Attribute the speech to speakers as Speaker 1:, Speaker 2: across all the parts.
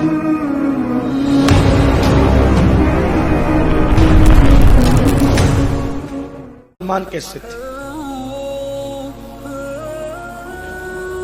Speaker 1: تھا. مسلمان کیسے تھے؟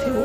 Speaker 1: تھے. وہ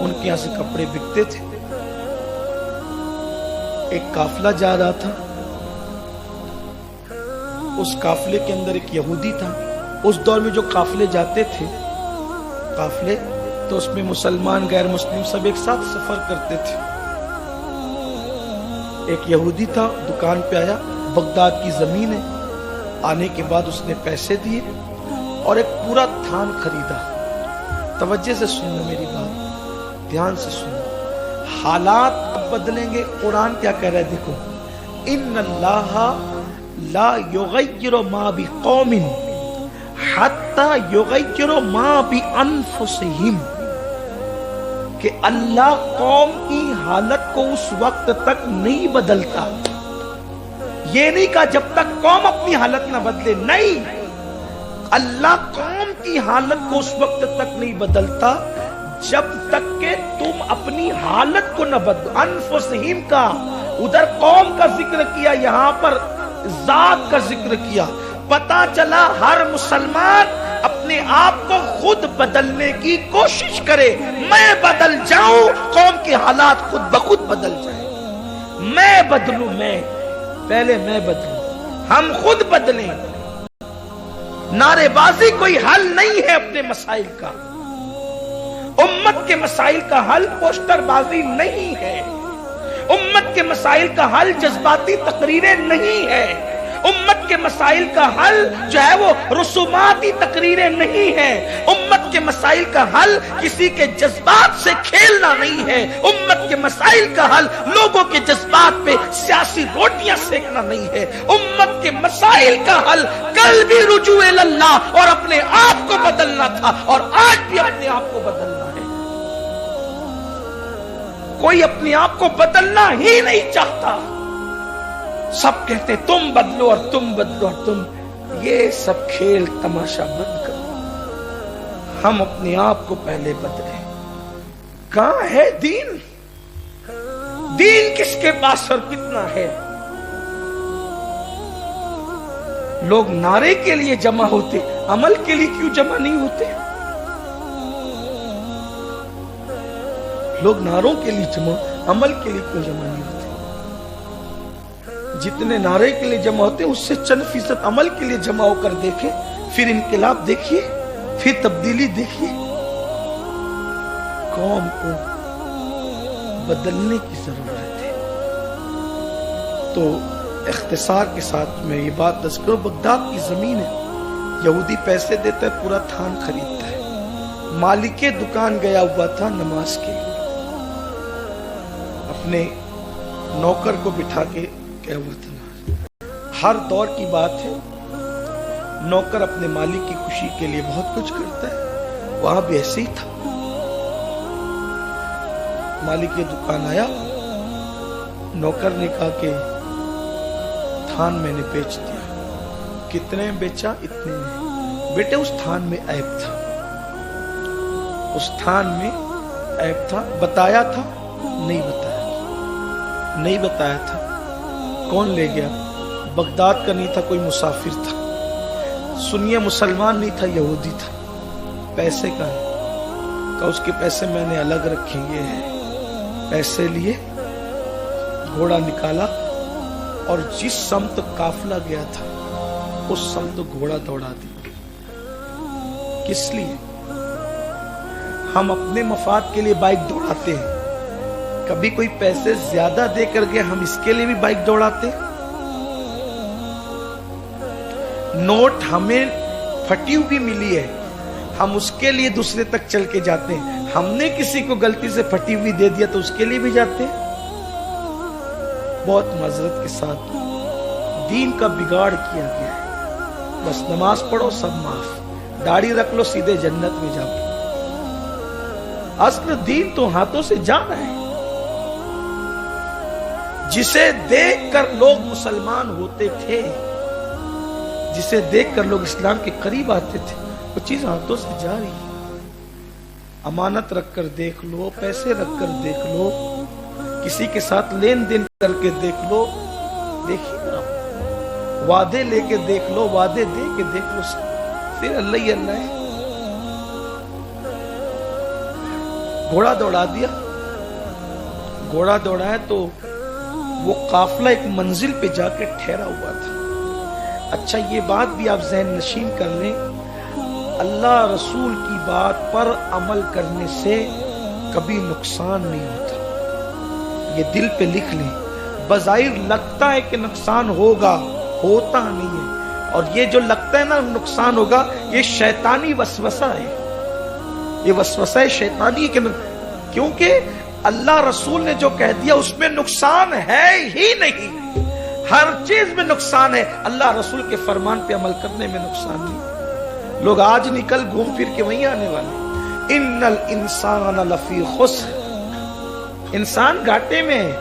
Speaker 1: ان کے یہاں سے کپڑے بکتے تھے. ایک قافلہ جا رہا تھا. اس قافلے کے اندر ایک یہودی تھا. اس دور میں جو قافلے جاتے تھے تو اس میں مسلمان غیر مسلم سب ایک ساتھ سفر کرتے تھے. ایک یہودی تھا, دکان پہ آیا. بغداد کی زمین ہے. آنے کے بعد اس نے پیسے دیے اور ایک پورا تھان خریدا. توجہ سے سننا میری بات, دھیان سے سننا. حالات اب بدلیں گے. قرآن کیا کہہ رہا ہے دیکھو, ان اللہ لا یغیر ما بقوم حتی یغیر ما بانفسہم, کہ اللہ قوم کی حالت کو اس وقت تک نہیں بدلتا. یہ نہیں کہا جب تک قوم اپنی حالت نہ بدلے, نہیں, اللہ قوم کی حالت کو اس وقت تک نہیں بدلتا جب تک کہ تم اپنی حالت کو نہ بدلو. انفسہم کا ادھر قوم کا ذکر کیا, یہاں پر ذات کا ذکر کیا. پتا چلا ہر مسلمان اپنے آپ کو خود بدلنے کی کوشش کرے. میں بدل جاؤں, قوم کے حالات خود بخود بدل جائیں. میں بدلوں, پہلے میں بدلوں, ہم خود بدلیں. نعرے بازی کوئی حل نہیں ہے اپنے مسائل کا. امت کے مسائل کا حل پوسٹر بازی نہیں ہے. امت کے مسائل کا حل جذباتی تقریریں نہیں ہے. امت کے مسائل کا حل جو ہے وہ رسوماتی تقریریں نہیں ہیں. امت کے مسائل کا حل کسی کے جذبات سے کھیلنا نہیں ہے. امت کے مسائل کا حل لوگوں کے جذبات پہ سیاسی روٹیاں سینکنا نہیں ہے. امت کے مسائل کا حل کل بھی رجوع اللہ اور اپنے آپ کو بدلنا تھا, اور آج بھی اپنے آپ کو بدلنا ہے. کوئی اپنے آپ کو بدلنا ہی نہیں چاہتا. سب کہتے تم بدلو اور تم بدلو اور تم. یہ سب کھیل تماشا بند کرو. ہم اپنے آپ کو پہلے بدلیں. کہاں ہے دین؟ دین کس کے پاس اور کتنا ہے؟ لوگ نعرے کے لیے جمع ہوتے, عمل کے لیے کیوں جمع نہیں ہوتے؟ لوگ نعروں کے لیے جمع, عمل کے لیے کیوں جمع نہیں ہوتے؟ جتنے نعرے کے لیے جمع ہوتے ہیں اس سے چند فیصد عمل کے لیے جمع ہو کر دیکھیں, پھر انقلاب دیکھیے, پھر تبدیلی دیکھیے. قوم کو بدلنے کی ضرورت ہے. تو اختصار کے ساتھ میں یہ بات دس کروں, بغداد کی زمین ہے. یہودی پیسے دیتا ہے, پورا تھان خریدتا ہے. مالک دکان گیا ہوا تھا نماز کے لیے, اپنے نوکر کو بٹھا کے کیا ہوا تھا. ہر دور کی بات ہے, نوکر اپنے مالک کی خوشی کے لیے بہت کچھ کرتا ہے. وہاں بھی ایسے ہی تھا. مالک کی دکان آیا, نوکر نے کہا کہ تھان میں نے بیچ دیا. کتنے میں بیچا؟ اتنے میں. بیٹے اس تھان میں عیب تھا, اس تھان میں عیب تھا. بتایا تھا؟ نہیں بتایا, نہیں بتایا تھا. کون لے گیا؟ بغداد کا نہیں تھا, کوئی مسافر تھا. سنیے, مسلمان نہیں تھا, یہودی تھا. پیسے کا ہے, کہ اس کے پیسے میں نے الگ رکھیں گے. پیسے لیے, گھوڑا نکالا اور جس سمت قافلہ گیا تھا اس سمت گھوڑا دوڑا دیا. کس لیے؟ ہم اپنے مفاد کے لیے بائک دوڑاتے ہیں. کبھی کوئی پیسے زیادہ دے کر گئے, ہم اس کے لیے بھی بائک دوڑاتے. نوٹ ہمیں پھٹی ہوئی ملی ہے, ہم اس کے لیے دوسرے تک چل کے جاتے ہیں. ہم نے کسی کو غلطی سے پھٹی ہوئی دے دیا تو اس کے لیے بھی جاتے ہیں. بہت معذرت کے ساتھ دین کا بگاڑ کیا گیا ہے. بس نماز پڑھو سب معاف, داڑھی رکھ لو سیدھے جنت میں جاؤ. اصل دین تو ہاتھوں سے جا رہا ہے. جسے دیکھ کر لوگ مسلمان ہوتے تھے, جسے دیکھ کر لوگ اسلام کے قریب آتے تھے, وہ چیز ہاتھوں سے جا رہی ہے. امانت رکھ کر دیکھ لو, پیسے رکھ کر دیکھ لو, کسی کے ساتھ لین دین کر کے دیکھ لو, دیکھیے نا, وعدے لے کے دیکھ لو, وعدے دے کے دیکھ لو, پھر اللہ ہی اللہ ہے. گھوڑا دوڑا دیا, گھوڑا دوڑا ہے تو وہ قافلہ ایک منزل پہ جا کے ٹھہرا ہوا تھا. اچھا یہ بات بھی آپ ذہن نشین کر لیں, اللہ رسول کی بات پر عمل کرنے سے کبھی نقصان نہیں ہوتا. یہ دل پہ لکھ لیں. بظاہر لگتا ہے کہ نقصان ہوگا, ہوتا نہیں ہے. اور یہ جو لگتا ہے نا نقصان ہوگا, یہ شیطانی وسوسہ ہے. یہ وسوسہ شیطانی ہے, کیونکہ اللہ رسول نے جو کہہ دیا اس میں نقصان ہے ہی نہیں. ہر چیز میں نقصان ہے, اللہ رسول کے فرمان پہ عمل کرنے میں نقصان نہیں. لوگ آج نکل گھوم پھر کے وہیں آنے والے. ان الانسان لفی خسر, انسان گھاٹے میں ہے.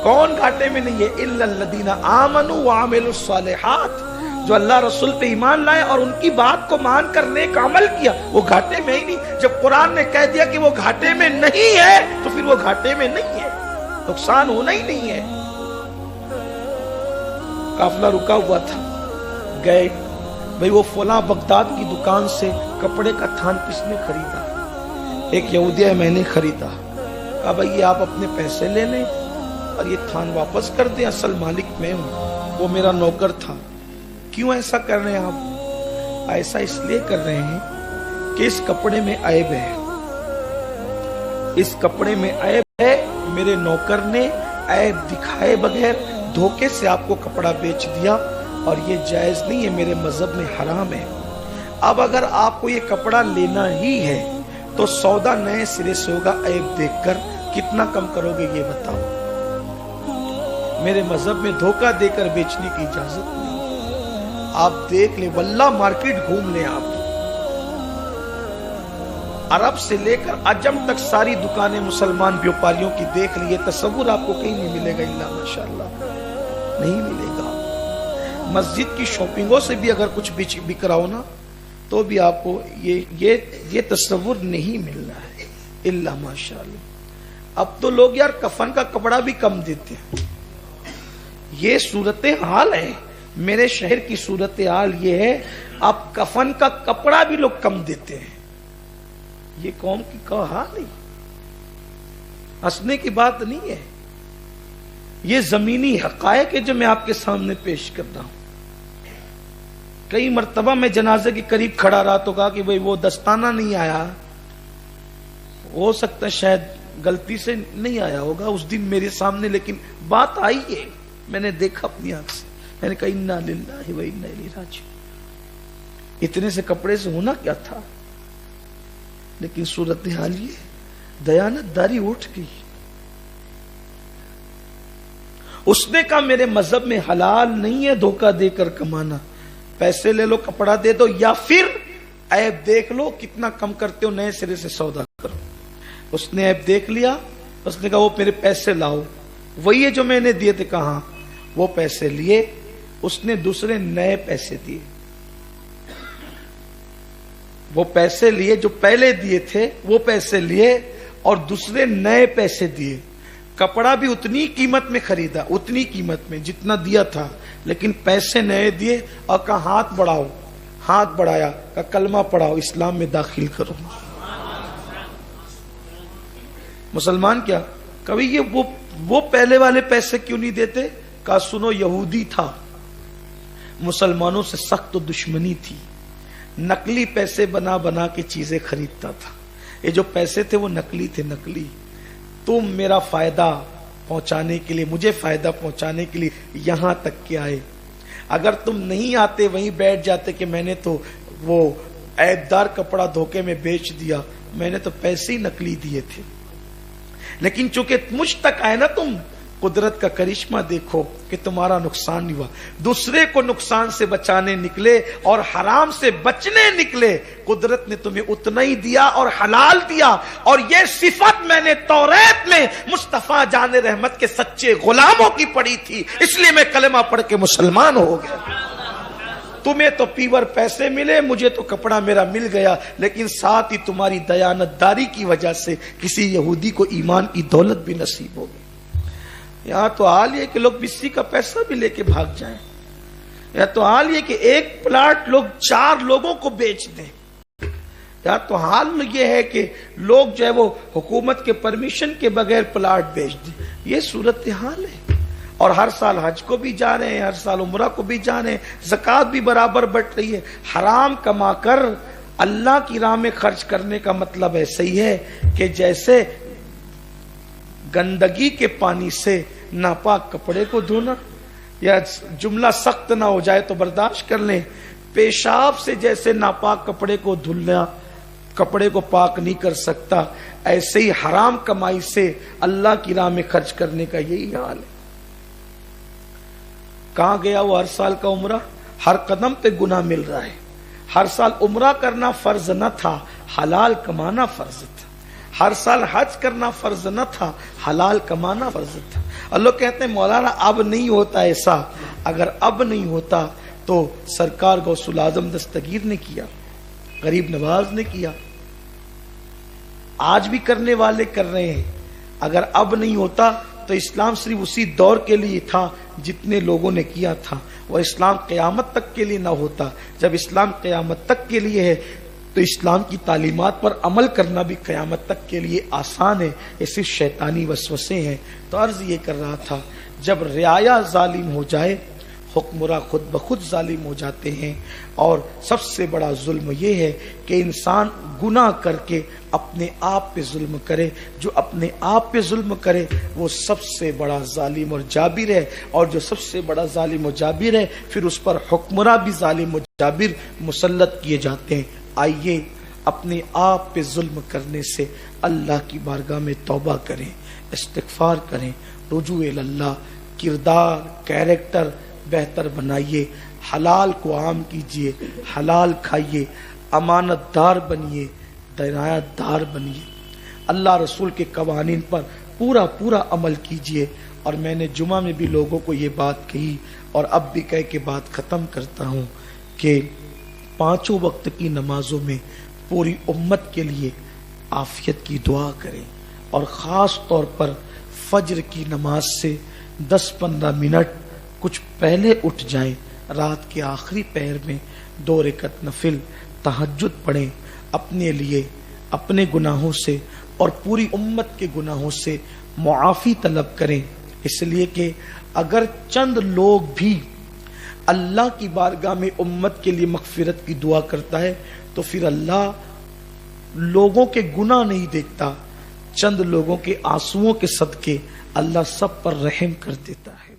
Speaker 1: کون گھاٹے میں نہیں ہے؟ الا الذین آمنوا وعملوا الصالحات, جو اللہ رسول پہ ایمان لائے اور ان کی بات کو مان کر نیک عمل کیا, وہ گھاٹے میں ہی نہیں. جب قرآن نے کہہ دیا کہ وہ گھاٹے میں نہیں ہے تو پھر وہ گھاٹے میں نہیں ہے, نقصان ہونا ہی نہیں ہے. قافلہ رکا ہوا تھا, گئے بھئی وہ فلاں بغداد کی دکان سے کپڑے کا تھان کس نے خریدا؟ ایک یہودی ہے, میں نے خریدا. کہا بھئی یہ آپ اپنے پیسے لے لیں اور یہ تھان واپس کر دیں, اصل مالک میں ہوں, وہ میرا نوکر تھا. کیوں ایسا کر رہے ہیں آپ؟ ایسا اس لیے کر رہے ہیں کہ اس کپڑے میں عیب ہے, اس کپڑے میں عیب ہے. میرے نوکر نے عیب دکھائے بغیر دھوکے سے آپ کو کپڑا بیچ دیا اور یہ جائز نہیں ہے, میرے مذہب میں حرام ہے. اب اگر آپ کو یہ کپڑا لینا ہی ہے تو سودا نئے سرے سے ہوگا عیب دیکھ کر. کتنا کم کرو گے یہ بتاؤ؟ میرے مذہب میں دھوکہ دے کر بیچنے کی اجازت نہیں. آپ دیکھ لیں, واللہ مارکیٹ گھوم لیں, آپ عرب سے لے کر عجم تک ساری دکانیں مسلمان بیوپاریوں کی دیکھ لیے, تصور آپ کو کہیں نہیں ملے گا الا ماشاءاللہ, نہیں ملے گا. مسجد کی شاپنگوں سے بھی اگر کچھ بک رہا ہو نا تو بھی آپ کو یہ تصور نہیں مل رہا ہے الا ماشاءاللہ. اب تو لوگ یار کفن کا کپڑا بھی کم دیتے ہیں. یہ صورتحال ہے, میرے شہر کی صورتحال یہ ہے, اب کفن کا کپڑا بھی لوگ کم دیتے ہیں. یہ قوم کی کا حال نہیں, ہنسنے کی بات نہیں ہے. یہ زمینی حقائق ہے جو میں آپ کے سامنے پیش کر رہا ہوں. کئی مرتبہ میں جنازے کے قریب کھڑا رہا تو کہا کہ بھئی وہ دستانہ نہیں آیا, ہو سکتا ہے شاید غلطی سے نہیں آیا ہوگا اس دن میرے سامنے, لیکن بات آئی ہے, میں نے دیکھا اپنی آنکھ سے. میں نے کہا انا للہ و انا الیہ راجعون. اتنے سے کپڑے سے ہونا کیا تھا؟ لیکن صورتحال یہ, دیانت داری اٹھ گئی. اس نے کہا میرے مذہب میں حلال نہیں ہے دھوکہ دے کر کمانا, پیسے لے لو کپڑا دے دو یا پھر عیب دیکھ لو کتنا کم کرتے ہو, نئے سرے سے سودا کرو. اس نے عیب دیکھ لیا, اس نے کہا وہ میرے پیسے لاؤ, وہی ہے جو میں نے دیے تھے. کہاں؟ وہ پیسے لیے, اس نے دوسرے نئے پیسے دیے. وہ پیسے لیے جو پہلے دیے تھے, وہ پیسے لیے اور دوسرے نئے پیسے دیے. کپڑا بھی اتنی قیمت میں خریدا, اتنی قیمت میں جتنا دیا تھا, لیکن پیسے نئے دیے اور کہا ہاتھ بڑھاؤ. ہاتھ بڑھایا, کہا کلمہ پڑھاؤ, اسلام میں داخل کرو. مسلمان کیا کبھی یہ وہ پہلے والے پیسے کیوں نہیں دیتے؟ کہا سنو, یہودی تھا, مسلمانوں سے سخت دشمنی تھی, نقلی پیسے بنا بنا کے چیزیں خریدتا تھا. یہ جو پیسے تھے وہ نقلی تھے, نقلی. تم میرا فائدہ پہنچانے کے لیے, مجھے فائدہ پہنچانے کے لیے یہاں تک کے آئے. اگر تم نہیں آتے وہیں بیٹھ جاتے کہ میں نے تو وہ عیبدار کپڑا دھوکے میں بیچ دیا, میں نے تو پیسے ہی نقلی دیے تھے. لیکن چونکہ مجھ تک آئے نا تم, قدرت کا کرشمہ دیکھو کہ تمہارا نقصان نہیں ہوا, دوسرے کو نقصان سے بچانے نکلے اور حرام سے بچنے نکلے. قدرت نے تمہیں اتنا ہی دیا اور حلال دیا, اور یہ صفت میں نے توریت میں مصطفیٰ جان رحمت کے سچے غلاموں کی پڑھی تھی, اس لیے میں کلمہ پڑھ کے مسلمان ہو گیا. تمہیں تو پیور پیسے ملے، مجھے تو کپڑا میرا مل گیا، لیکن ساتھ ہی تمہاری دیانت داری کی وجہ سے کسی یہودی کو ایمان کی دولت بھی نصیب ہوگی۔ یہاں تو حال یہ کہ لوگ بستی کا پیسہ بھی لے کے بھاگ جائیں، یا تو حال یہ کہ ایک پلاٹ لوگ 4 لوگوں کو بیچ دیں، یا تو حال یہ ہے کہ لوگ جو ہے وہ حکومت کے پرمیشن کے بغیر پلاٹ بیچ دیں۔ یہ صورتحال ہے، اور ہر سال حج کو بھی جا رہے ہیں، ہر سال عمرہ کو بھی جا رہے ہیں، زکوٰۃ بھی برابر بٹ رہی ہے۔ حرام کما کر اللہ کی راہ میں خرچ کرنے کا مطلب ایسا ہی ہے کہ جیسے گندگی کے پانی سے ناپاک کپڑے کو دھونا، یا جملہ سخت نہ ہو جائے تو برداشت کر لیں، پیشاب سے جیسے ناپاک کپڑے کو دھلنا کپڑے کو پاک نہیں کر سکتا، ایسے ہی حرام کمائی سے اللہ کی راہ میں خرچ کرنے کا یہی حال ہے۔ کہاں گیا وہ ہر سال کا عمرہ؟ ہر قدم پہ گناہ مل رہا ہے۔ ہر سال عمرہ کرنا فرض نہ تھا، حلال کمانا فرض تھا۔ ہر سال حج کرنا فرض نہ تھا، حلال کمانا فرض تھا۔ اللہ کہتے ہیں مولانا اب نہیں ہوتا ایسا، اگر اب نہیں ہوتا تو سرکار غوث العظم دستگیر نے کیا، غریب نواز نے کیا، آج بھی کرنے والے کر رہے ہیں۔ اگر اب نہیں ہوتا تو اسلام صرف اسی دور کے لیے تھا جتنے لوگوں نے کیا تھا، اور اسلام قیامت تک کے لیے نہ ہوتا۔ جب اسلام قیامت تک کے لیے ہے تو اسلام کی تعلیمات پر عمل کرنا بھی قیامت تک کے لیے آسان ہے، یہ صرف شیطانی وسوسے ہیں۔ تو عرض یہ کر رہا تھا، جب رعایا ظالم ہو جائے حکمراں خود بخود ظالم ہو جاتے ہیں، اور سب سے بڑا ظلم یہ ہے کہ انسان گناہ کر کے اپنے آپ پہ ظلم کرے۔ جو اپنے آپ پہ ظلم کرے وہ سب سے بڑا ظالم اور جابر ہے، اور جو سب سے بڑا ظالم و جابر ہے پھر اس پر حکمراں بھی ظالم و جابر مسلط کیے جاتے ہیں۔ آئیے اپنے آپ پہ ظلم کرنے سے اللہ کی بارگاہ میں توبہ کریں، استغفار کریں، رجوع اللہ، کردار کیریکٹر بہتر بنائیے، حلال کو عام کیجیے، حلال کھائیے، امانت دار بنیے، دیانت دار بنیے، اللہ رسول کے قوانین پر پورا پورا عمل کیجیے۔ اور میں نے جمعہ میں بھی لوگوں کو یہ بات کہی، اور اب بھی کہہ کے بات ختم کرتا ہوں کہ 5 وقت کی نمازوں میں پوری امت کے لیے عافیت کی دعا کریں، اور خاص طور پر فجر کی نماز سے 10-15 منٹ کچھ پہلے اٹھ جائیں، رات کے آخری پہر میں 2 رکعت نفل تہجد پڑھیں، اپنے لیے، اپنے گناہوں سے اور پوری امت کے گناہوں سے معافی طلب کریں۔ اس لیے کہ اگر چند لوگ بھی اللہ کی بارگاہ میں امت کے لیے مغفرت کی دعا کرتا ہے تو پھر اللہ لوگوں کے گناہ نہیں دیکھتا، چند لوگوں کے آنسوؤں کے صدقے اللہ سب پر رحم کر دیتا ہے۔